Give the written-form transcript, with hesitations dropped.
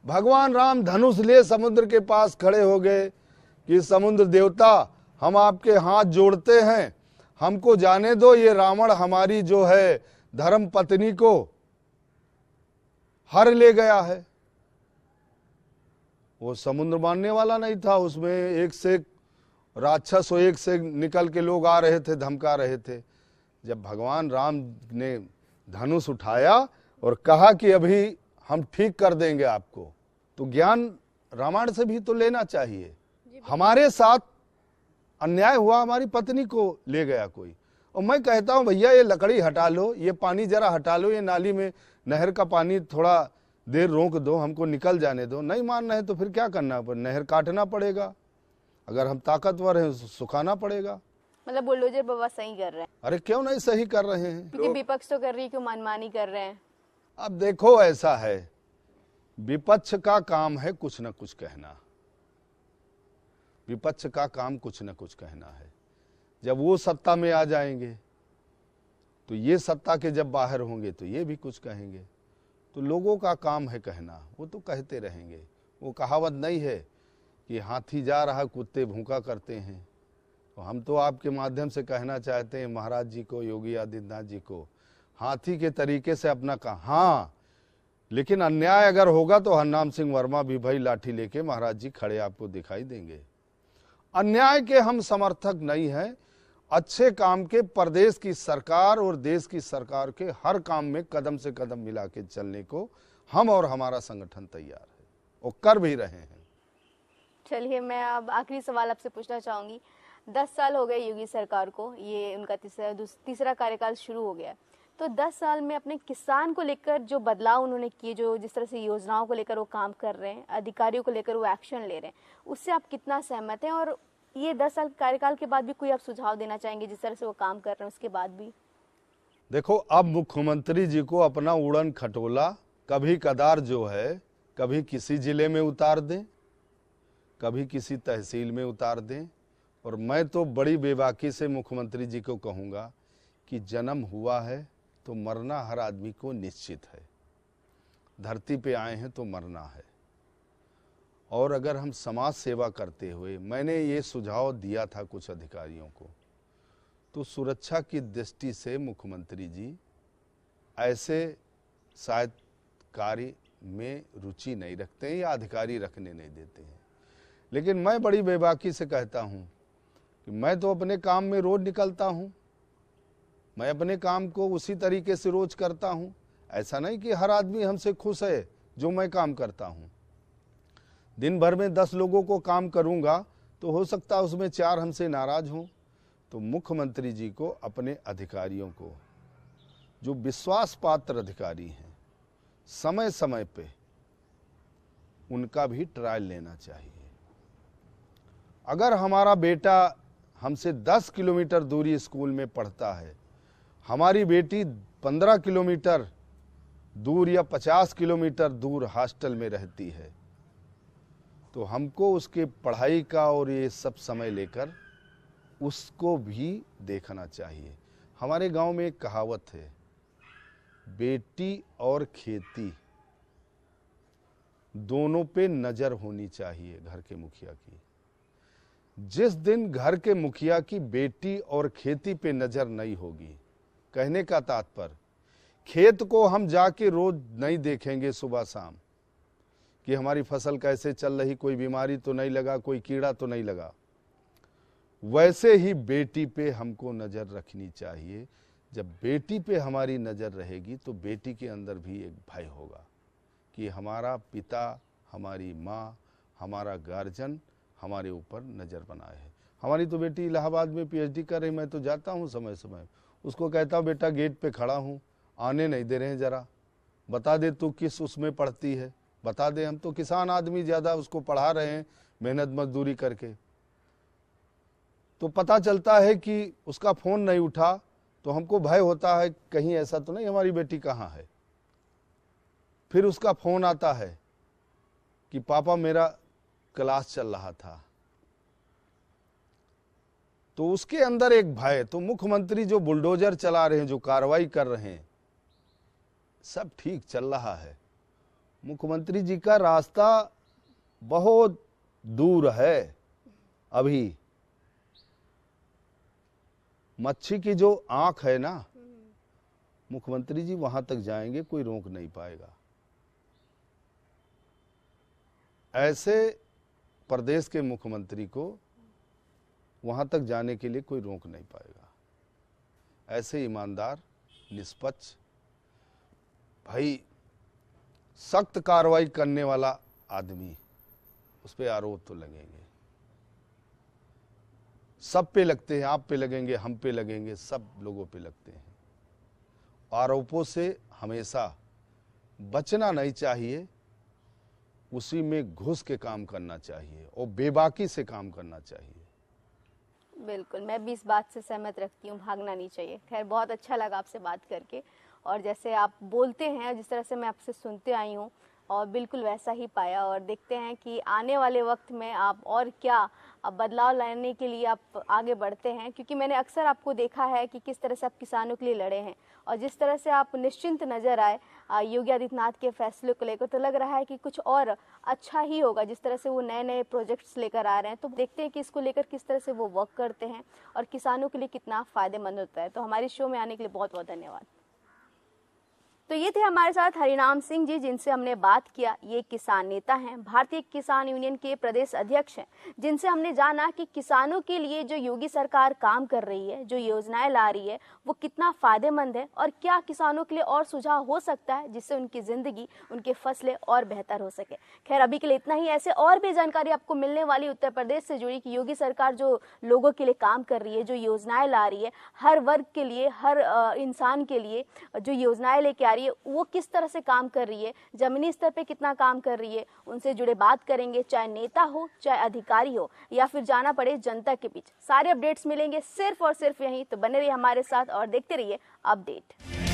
भगवान राम धनुष लिए समुद्र के पास खड़े हो गए कि समुद्र देवता, हम आपके हाथ जोड़ते हैं, हमको जाने दो, ये रावण हमारी जो है धर्म पत्नी को हर ले गया है। वो समुद्र मानने वाला नहीं था, उसमें एक से एक राक्षस और एक से निकल के लोग आ रहे थे, धमका रहे थे। जब भगवान राम ने धनुष उठाया और कहा कि अभी हम ठीक कर देंगे आपको, तो ज्ञान रामायण से भी तो लेना चाहिए। हमारे साथ अन्याय हुआ, हमारी पत्नी को ले गया कोई, और मैं कहता हूं भैया ये लकड़ी हटा लो, ये पानी जरा हटा लो, ये नाली में नहर का पानी थोड़ा देर रोक दो, हमको निकल जाने दो। नहीं मानना है तो फिर क्या करना, पर नहर काटना पड़ेगा, अगर हम ताकतवर हैं सुखाना पड़ेगा। मतलब बुलडोजर बाबा सही कर रहे हैं? अरे क्यों नहीं सही कर रहे हैं, क्योंकि विपक्ष तो कर रही है, क्यों मनमानी कर रहे हैं? अब देखो ऐसा है, विपक्ष का काम है कुछ न कुछ कहना, विपक्ष का काम कुछ न कुछ कहना है। जब वो सत्ता में आ जाएंगे तो ये सत्ता के जब बाहर होंगे तो ये भी कुछ कहेंगे। तो लोगों का काम है कहना, वो तो कहते रहेंगे। वो कहावत नहीं है कि हाथी जा रहा कुत्ते भूखा करते हैं। तो हम तो आपके माध्यम से कहना चाहते हैं महाराज जी को, योगी आदित्यनाथ जी को, हाथी के तरीके से अपना काम। हाँ, लेकिन अन्याय अगर होगा तो हरनाम सिंह वर्मा भी भाई लाठी लेके महाराज जी खड़े आपको दिखाई देंगे। अन्याय के हम समर्थक नहीं हैं, अच्छे काम के, प्रदेश की सरकार और देश की सरकार के हर काम में कदम से कदम मिला के चलने को हम और हमारा संगठन तैयार है और कर भी रहे हैं। चलिए, मैं अब आखिरी सवाल आपसे पूछना चाहूंगी। 10 साल हो गए योगी सरकार को, ये उनका तीसरा कार्यकाल शुरू हो गया। तो 10 साल में अपने किसान को लेकर जो बदलाव उन्होंने किए, जो जिस तरह से योजनाओं को लेकर वो काम कर रहे हैं, अधिकारियों को लेकर वो एक्शन ले रहे हैं, उससे आप कितना सहमत हैं? और ये 10 साल कार्यकाल के बाद भी कोई आप सुझाव देना चाहेंगे जिस तरह से वो काम कर रहे हैं उसके बाद भी? देखो, अब मुख्यमंत्री जी को अपना उड़न खटोला कभी कदार जो है, कभी किसी जिले में उतार दें, कभी किसी तहसील में उतार दें। और मैं तो बड़ी बेबाकी से मुख्यमंत्री जी को कहूँगा कि जन्म हुआ है तो मरना हर आदमी को निश्चित है, धरती पे आए हैं तो मरना है। और अगर हम समाज सेवा करते हुए, मैंने ये सुझाव दिया था कुछ अधिकारियों को, तो सुरक्षा की दृष्टि से मुख्यमंत्री जी ऐसे शायद कार्य में रुचि नहीं रखते हैं या अधिकारी रखने नहीं देते हैं। लेकिन मैं बड़ी बेबाकी से कहता हूँ कि मैं तो अपने काम में रोज निकलता हूँ, मैं अपने काम को उसी तरीके से रोज करता हूँ। ऐसा नहीं कि हर आदमी हमसे खुश है जो मैं काम करता हूँ। दिन भर में 10 लोगों को काम करूँगा तो हो सकता है उसमें 4 हमसे नाराज हों। तो मुख्यमंत्री जी को अपने अधिकारियों को, जो विश्वास पात्र अधिकारी हैं, समय समय पे उनका भी ट्रायल लेना चाहिए। अगर हमारा बेटा हमसे 10 किलोमीटर दूरी स्कूल में पढ़ता है, हमारी बेटी 15 किलोमीटर दूर या 50 किलोमीटर दूर हॉस्टल में रहती है, तो हमको उसके पढ़ाई का और ये सब समय लेकर उसको भी देखना चाहिए। हमारे गांव में एक कहावत है, बेटी और खेती दोनों पे नजर होनी चाहिए घर के मुखिया की। जिस दिन घर के मुखिया की बेटी और खेती पे नजर नहीं होगी, कहने का तात्पर्य, खेत को हम जाके रोज नहीं देखेंगे सुबह शाम कि हमारी फसल कैसे चल रही, कोई बीमारी तो नहीं लगा, कोई कीड़ा तो नहीं लगा, वैसे ही बेटी पे हमको नजर रखनी चाहिए। जब बेटी पे हमारी नजर रहेगी तो बेटी के अंदर भी एक भय होगा कि हमारा पिता, हमारी माँ, हमारा गार्जियन हमारे ऊपर नजर बनाए है। हमारी तो बेटी इलाहाबाद में पीएचडी कर रही, मैं तो जाता हूँ समय समय, उसको कहता हूँ बेटा गेट पे खड़ा हूँ, आने नहीं दे रहे हैं, जरा बता दे तू किस उसमें पढ़ती है, बता दे। हम तो किसान आदमी ज़्यादा उसको पढ़ा रहे हैं मेहनत मजदूरी करके। तो पता चलता है कि उसका फ़ोन नहीं उठा तो हमको भय होता है कहीं ऐसा तो नहीं हमारी बेटी कहाँ है। फिर उसका फ़ोन आता है कि पापा मेरा क्लास चल रहा था, तो उसके अंदर एक भय। तो मुख्यमंत्री जो बुलडोजर चला रहे हैं, जो कार्रवाई कर रहे हैं, सब ठीक चल रहा है, मुख्यमंत्री जी का रास्ता बहुत दूर है। अभी मच्छी की जो आंख है ना, मुख्यमंत्री जी वहां तक जाएंगे, कोई रोक नहीं पाएगा। ऐसे प्रदेश के मुख्यमंत्री को वहां तक जाने के लिए कोई रोक नहीं पाएगा। ऐसे ईमानदार, निष्पक्ष, भाई सख्त कार्रवाई करने वाला आदमी, उस पे आरोप तो लगेंगे, सब पे लगते हैं। आप पे लगेंगे, हम पे लगेंगे, सब लोगों पे लगते हैं। आरोपों से हमेशा बचना नहीं चाहिए, उसी में घुस के काम करना चाहिए और बेबाकी से काम करना चाहिए। बिल्कुल, मैं भी इस बात से सहमत रखती हूँ, भागना नहीं चाहिए। खैर, बहुत अच्छा लगा आपसे बात करके, और जैसे आप बोलते हैं, जिस तरह से मैं आपसे सुनते आई हूँ, और बिल्कुल वैसा ही पाया। और देखते हैं कि आने वाले वक्त में आप और क्या बदलाव लाने के लिए आप आगे बढ़ते हैं, क्योंकि मैंने अक्सर आपको देखा है कि किस तरह से आप किसानों के लिए लड़े हैं, और जिस तरह से आप निश्चिंत नजर आए योगी आदित्यनाथ के फैसले को लेकर, तो लग रहा है कि कुछ और अच्छा ही होगा। जिस तरह से वो नए नए प्रोजेक्ट्स लेकर आ रहे हैं, तो देखते हैं कि इसको लेकर किस तरह से वो वर्क करते हैं और किसानों के लिए कितना फायदेमंद होता है। तो हमारे शो में आने के लिए बहुत बहुत धन्यवाद। तो ये थे हमारे साथ हरिनाम सिंह जी, जिनसे हमने बात किया। ये किसान नेता हैं, भारतीय किसान यूनियन के प्रदेश अध्यक्ष हैं, जिनसे हमने जाना कि किसानों के लिए जो योगी सरकार काम कर रही है, जो योजनाएं ला रही है, वो कितना फायदेमंद है, और क्या किसानों के लिए और सुझाव हो सकता है जिससे उनकी जिंदगी, उनके फसलें और बेहतर हो सके। खैर, अभी के लिए इतना ही। ऐसे और भी जानकारी आपको मिलने वाली उत्तर प्रदेश से जुड़ी, कि योगी सरकार जो लोगों के लिए काम कर रही है, जो योजनाएं ला रही है, हर वर्ग के लिए, हर इंसान के लिए जो योजनाएं लेके आ रही है, वो किस तरह से काम कर रही है, जमीनी स्तर पे कितना काम कर रही है, उनसे जुड़े बात करेंगे। चाहे नेता हो, चाहे अधिकारी हो, या फिर जाना पड़े जनता के बीच, सारे अपडेट्स मिलेंगे सिर्फ और सिर्फ यहीं। तो बने रहिए हमारे साथ और देखते रहिए अपडेट।